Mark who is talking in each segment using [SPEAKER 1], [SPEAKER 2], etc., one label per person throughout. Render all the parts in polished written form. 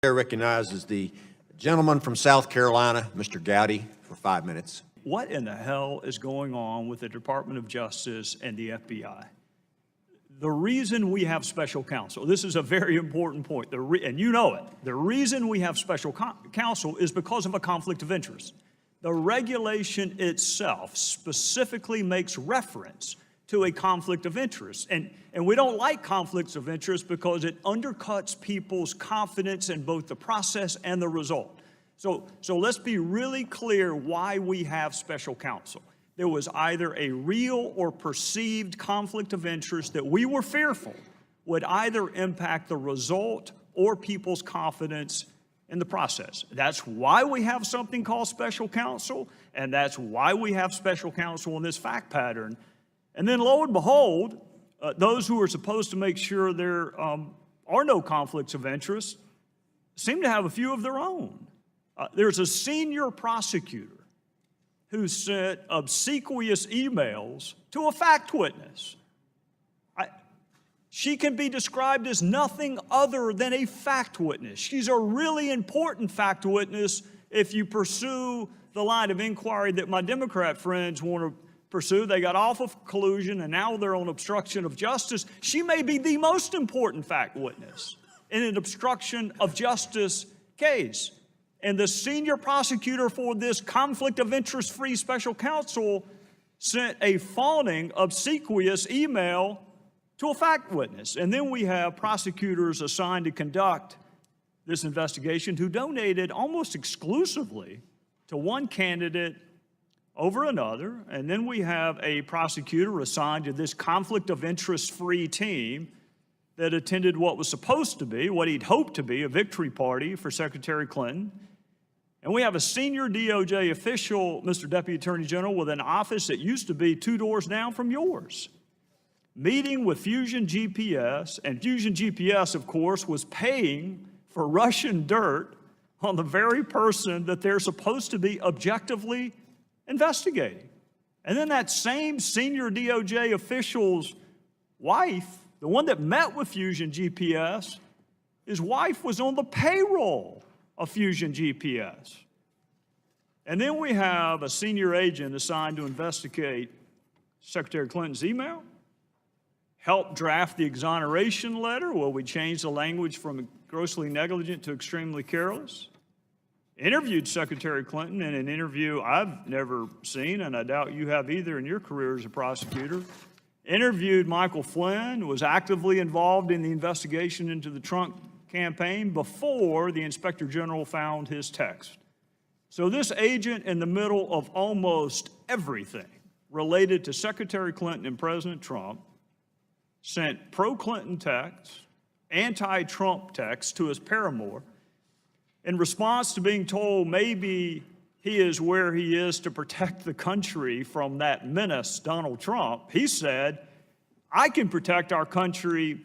[SPEAKER 1] Chair recognizes the gentleman from South Carolina, Mr. Gowdy, for 5 minutes.
[SPEAKER 2] What in the hell is going on with the Department of Justice and the FBI? The reason we have special counsel, this is a very important point, and you know it, the reason we have special counsel is because of a conflict of interest. The regulation itself specifically makes reference to a conflict of interest. And we don't like conflicts of interest because it undercuts people's confidence in both the process and the result. So let's be really clear why we have special counsel. There was either a real or perceived conflict of interest that we were fearful would either impact the result or people's confidence in the process. That's why we have something called special counsel, and that's why we have special counsel in this fact pattern. And then lo and behold, those who are supposed to make sure there are no conflicts of interest seem to have a few of their own. There's a senior prosecutor who sent obsequious emails to a fact witness. She can be described as nothing other than a fact witness. She's a really important fact witness if you pursue the line of inquiry that my Democrat friends want to pursue. They got off of collusion and now they're on obstruction of justice. She may be the most important fact witness in an obstruction of justice case. And the senior prosecutor for this conflict of interest-free special counsel sent a fawning, obsequious email to a fact witness. And then we have prosecutors assigned to conduct this investigation who donated almost exclusively to one candidate over another. And then we have a prosecutor assigned to this conflict of interest-free team that attended what was supposed to be, what he'd hoped to be, a victory party for Secretary Clinton. And we have a senior DOJ official, Mr. Deputy Attorney General, with an office that used to be 2 doors down from yours, meeting with Fusion GPS, and Fusion GPS, of course, was paying for Russian dirt on the very person that they're supposed to be objectively investigating. And then that same senior DOJ official's wife, the one that met with Fusion GPS, his wife was on the payroll of Fusion GPS. And then we have a senior agent assigned to investigate Secretary Clinton's email, help draft the exoneration letter where we changed the language from grossly negligent to extremely careless, interviewed Secretary Clinton in an interview I've never seen, and I doubt you have either in your career as a prosecutor, interviewed Michael Flynn, was actively involved in the investigation into the Trump campaign before the Inspector General found his text. So this agent in the middle of almost everything related to Secretary Clinton and President Trump sent pro-Clinton texts, anti-Trump texts to his paramour in response to being told maybe he is where he is to protect the country from that menace, Donald Trump. He said, I can protect our country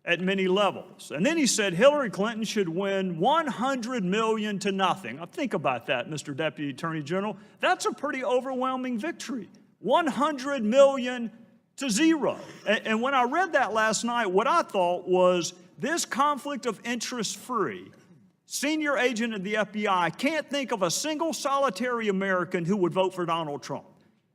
[SPEAKER 2] at many levels. And then he said Hillary Clinton should win 100 million to nothing. Now think about that, Mr. Deputy Attorney General. That's a pretty overwhelming victory. 100 million to 0. And when I read that last night, what I thought was this conflict of interest-free senior agent of the FBI can't think of a single solitary American who would vote for Donald Trump.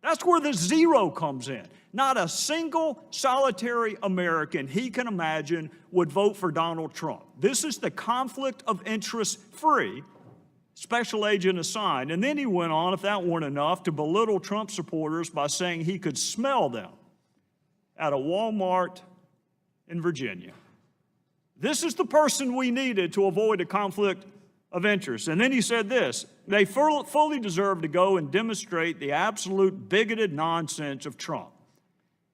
[SPEAKER 2] That's where the 0 comes in. Not a single solitary American he can imagine would vote for Donald Trump. This is the conflict of interest-free special agent assigned. And then he went on, if that weren't enough, to belittle Trump supporters by saying he could smell them at a Walmart in Virginia. This is the person we needed to avoid a conflict of interest. And then he said this, they fully deserve to go and demonstrate the absolute bigoted nonsense of Trump.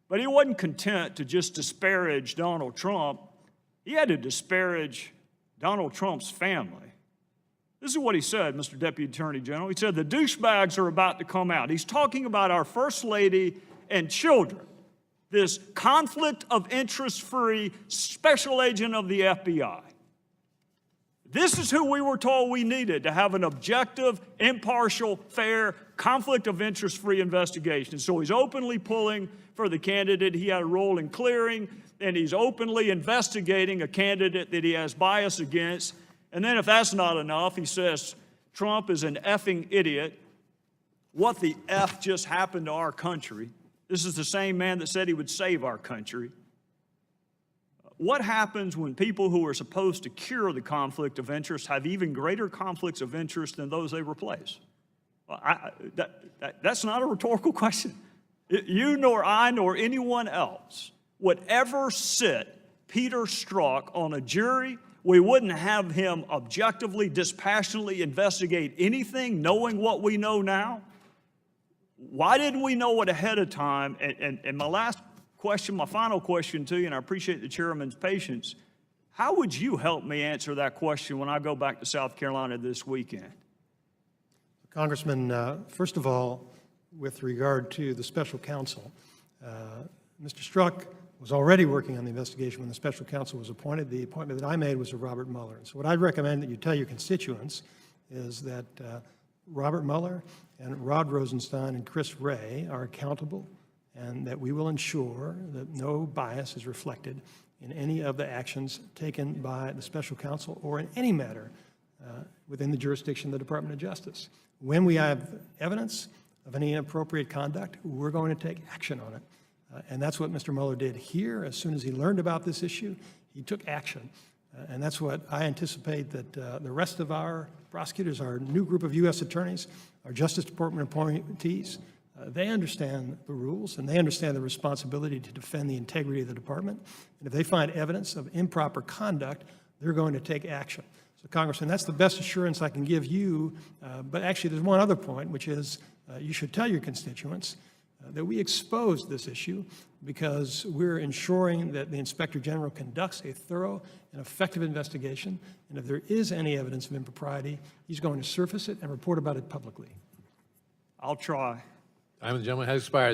[SPEAKER 2] But he wasn't content to just disparage Donald Trump. He had to disparage Donald Trump's family. This is what he said, Mr. Deputy Attorney General. He said, the douchebags are about to come out. He's talking about our First Lady and children, this conflict of interest-free special agent of the FBI. This is who we were told we needed to have an objective, impartial, fair, conflict of interest-free investigation. So he's openly pulling for the candidate he had a role in clearing, and he's openly investigating a candidate that he has bias against. And then if that's not enough, he says Trump is an effing idiot. What the F just happened to our country? This is the same man that said he would save our country. What happens when people who are supposed to cure the conflict of interest have even greater conflicts of interest than those they replace? Well, that's not a rhetorical question. You nor I nor anyone else would ever sit Peter Strzok on a jury. We wouldn't have him objectively, dispassionately investigate anything, knowing what we know now. Why didn't we know it ahead of time? And my last question, my final question to you, and I appreciate the chairman's patience, how would you help me answer that question when I go back to South Carolina this weekend?
[SPEAKER 3] Congressman, first of all, with regard to the special counsel, Mr. Strzok was already working on the investigation when the special counsel was appointed. The appointment that I made was of Robert Mueller. And so what I'd recommend that you tell your constituents is that Robert Mueller and Rod Rosenstein and Chris Wray are accountable, and that we will ensure that no bias is reflected in any of the actions taken by the special counsel or in any matter within the jurisdiction of the Department of Justice. When we have evidence of any inappropriate conduct, we're going to take action on it. And that's what Mr. Mueller did here. As soon as he learned about this issue, he took action. And that's what I anticipate that the rest of our prosecutors, our new group of U.S. attorneys, our Justice Department appointees, they understand the rules and they understand the responsibility to defend the integrity of the department. And if they find evidence of improper conduct, they're going to take action. So, Congressman, that's the best assurance I can give you. But actually, there's one other point, which is you should tell your constituents that we exposed this issue because we're ensuring that the Inspector General conducts a thorough and effective investigation. And if there is any evidence of impropriety, he's going to surface it and report about it publicly.
[SPEAKER 2] I'll try.
[SPEAKER 4] Time of the gentleman has expired.